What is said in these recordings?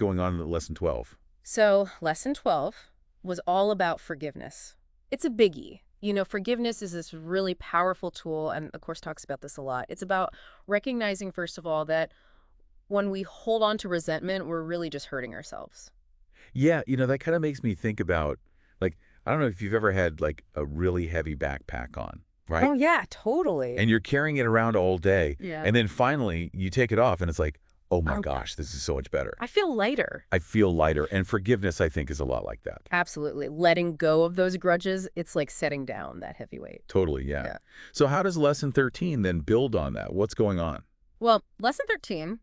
going on in lesson 12? So, lesson 12 was all about forgiveness. It's a biggie. Forgiveness is this really powerful tool, and of course talks about this a lot. It's about recognizing, first of all, that when we hold on to resentment, we're really just hurting ourselves. Yeah, that kind of makes me think about, like, I don't know if you've ever had, like, a really heavy backpack on, right? Oh, yeah, totally. And you're carrying it around all day, Yeah. and then finally you take it off, and it's like, oh my Oh, gosh, this is so much better. I feel lighter. I feel lighter, and forgiveness, I think, is a lot like that. Absolutely. Letting go of those grudges, it's like setting down that heavy weight. Totally, yeah. Yeah. So how does lesson 13 then build on that? What's going on? Well, lesson 13,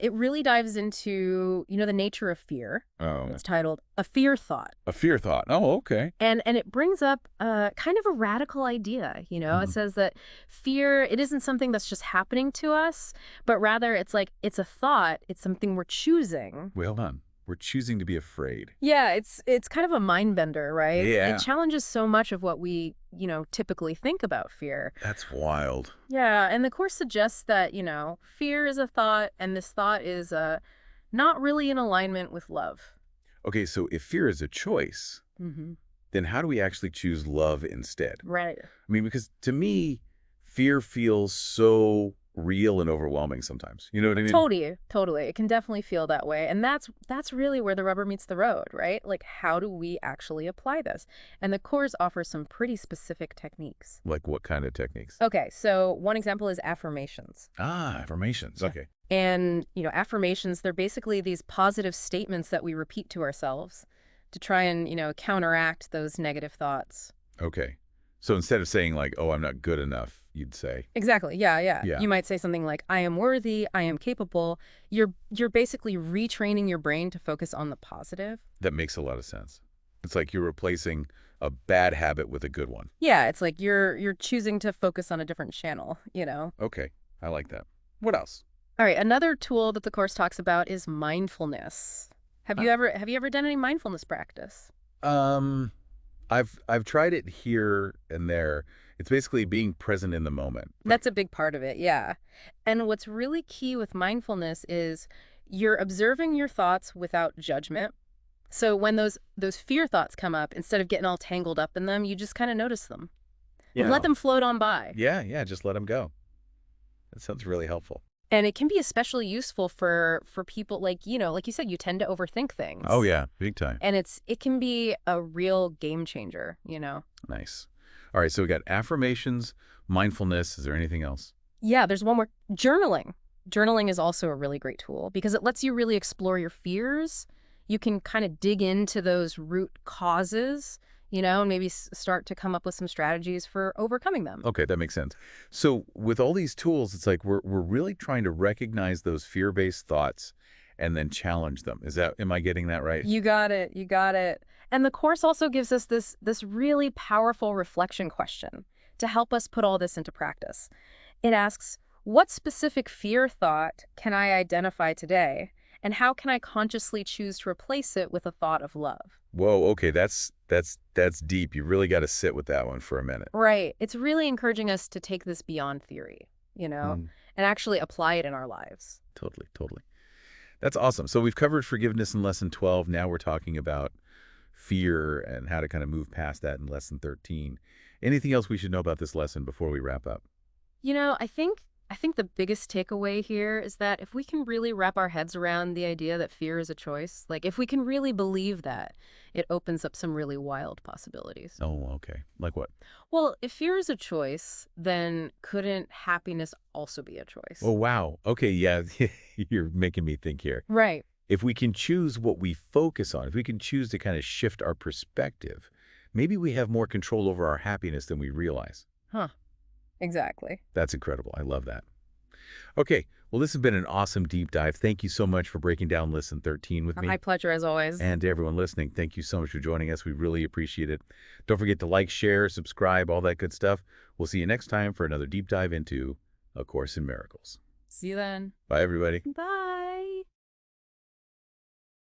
it really dives into, the nature of fear. Oh, It's titled A Fear Thought. a fear thought. Oh, okay. And it brings up kind of a radical idea. It Mhm. says that fear, it isn't something that's just happening to us, but rather it's like it's a thought, it's something we're choosing. Well done. We're choosing to be afraid. Yeah, it's kind of a mind bender, right? It Yeah. challenges so much of what we, typically think about fear. That's wild. Yeah, and the course suggests that, fear is a thought, and this thought is not really in alignment with love. Okay, so if fear is a choice, Hmm. then how do we actually choose love instead? Right. I mean, because to me, fear feels so real and overwhelming sometimes. You know what I mean? Totally, totally. It can definitely feel that way. And that's really where the rubber meets the road, right? Like how do we actually apply this? And the course offers some pretty specific techniques. Like what kind of techniques? Okay, so one example is affirmations. Ah, affirmations. Yeah. Okay. And, affirmations, they're basically these positive statements that we repeat to ourselves to try and, counteract those negative thoughts. Okay. So instead of saying like, oh, I'm not good enough, you'd say, Exactly. Yeah, yeah. yeah, You might say something like, I am worthy, I am capable. You're basically retraining your brain to focus on the positive. that makes a lot of sense. It's like you're replacing a bad habit with a good one. Yeah, it's like you're choosing to focus on a different channel. Okay. I like that. What else? All right, another tool that the course talks about is mindfulness. Have Huh. you ever done any mindfulness practice? Um, I've tried it here and there. It's basically being present in the moment. That's a big part of it, yeah. And what's really key with mindfulness is you're observing your thoughts without judgment. So when those fear thoughts come up, instead of getting all tangled up in them, you just kind of notice them. Yeah. Let them float on by. Yeah, just let them go. That sounds really helpful. And it can be especially useful for people like you said, you tend to overthink things. Oh yeah, big time. And it can be a real game changer. Nice. All right, so we got affirmations, mindfulness. Is there anything else? Yeah, there's one more. Journaling. Journaling is also a really great tool because it lets you really explore your fears. You can kind of dig into those root causes, and maybe start to come up with some strategies for overcoming them. Okay, that makes sense. So with all these tools, it's like we're really trying to recognize those fear-based thoughts and then challenge them. Am I getting that right? You got it. You got it. And the course also gives us this really powerful reflection question to help us put all this into practice. It asks, what specific fear thought can I identify today? And how can I consciously choose to replace it with a thought of love? Whoa, okay, that's deep. You really got to sit with that one for a minute. Right. It's really encouraging us to take this beyond theory, Mm, and actually apply it in our lives. totally, totally. That's awesome. So we've covered forgiveness in lesson 12. Now we're talking about fear and how to kind of move past that in lesson 13. Anything else we should know about this lesson before we wrap up? I think the biggest takeaway here is that if we can really wrap our heads around the idea that fear is a choice, like if we can really believe that, it opens up some really wild possibilities. Oh, okay. Like what? Well, if fear is a choice, then couldn't happiness also be a choice? Oh, wow. Okay, yeah, you're making me think here. Right. If we can choose what we focus on, if we can choose to kind of shift our perspective, maybe we have more control over our happiness than we realize. Huh. Exactly. That's incredible. I love that. Okay, well, this has been an awesome deep dive. Thank you so much for breaking down lesson 13 with me. My pleasure as always. And to everyone listening, thank you so much for joining us. We really appreciate it. Don't forget to like, share, subscribe, all that good stuff. We'll see you next time for another deep dive into A Course in Miracles. See you then. Bye, everybody. Bye.